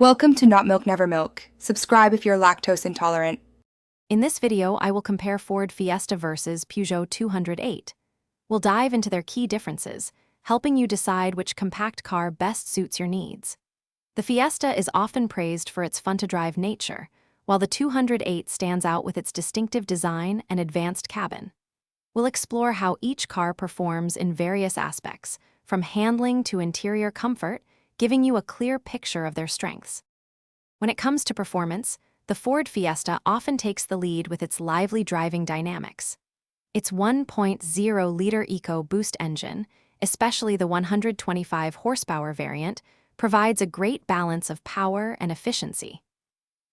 Welcome to Not Milk Never Milk. Subscribe if you're lactose intolerant. In this video, I will compare Ford Fiesta versus Peugeot 208. We'll dive into their key differences, helping you decide which compact car best suits your needs. The Fiesta is often praised for its fun-to-drive nature, while the 208 stands out with its distinctive design and advanced cabin. We'll explore how each car performs in various aspects, from handling to interior comfort, giving you a clear picture of their strengths. When it comes to performance, the Ford Fiesta often takes the lead with its lively driving dynamics. Its 1.0-liter EcoBoost engine, especially the 125 horsepower variant, provides a great balance of power and efficiency.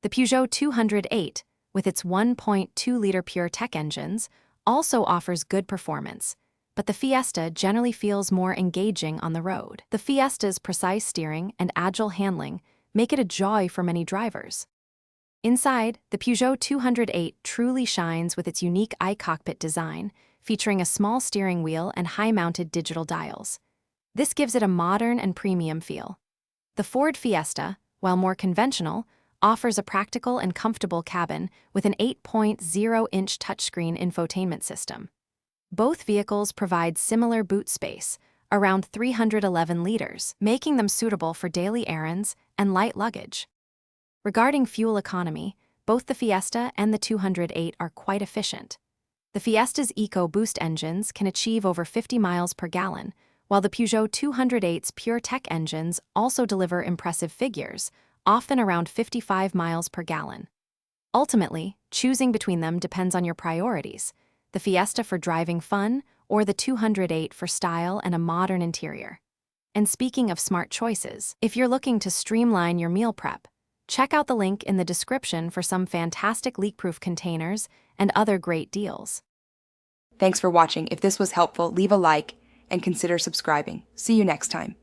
The Peugeot 208, with its 1.2-liter PureTech engines, also offers good performance, but the Fiesta generally feels more engaging on the road. The Fiesta's precise steering and agile handling make it a joy for many drivers. Inside, the Peugeot 208 truly shines with its unique iCockpit design, featuring a small steering wheel and high-mounted digital dials. This gives it a modern and premium feel. The Ford Fiesta, while more conventional, offers a practical and comfortable cabin with an 8.0-inch touchscreen infotainment system. Both vehicles provide similar boot space, around 311 liters, making them suitable for daily errands and light luggage. Regarding fuel economy, both the Fiesta and the 208 are quite efficient. The Fiesta's EcoBoost engines can achieve over 50 miles per gallon, while the Peugeot 208's PureTech engines also deliver impressive figures, often around 55 miles per gallon. Ultimately, choosing between them depends on your priorities: the Fiesta for driving fun, or the 208 for style and a modern interior. And speaking of smart choices, if you're looking to streamline your meal prep, check out the link in the description for some fantastic leak-proof containers and other great deals. Thanks for watching. If this was helpful, leave a like and consider subscribing. See you next time.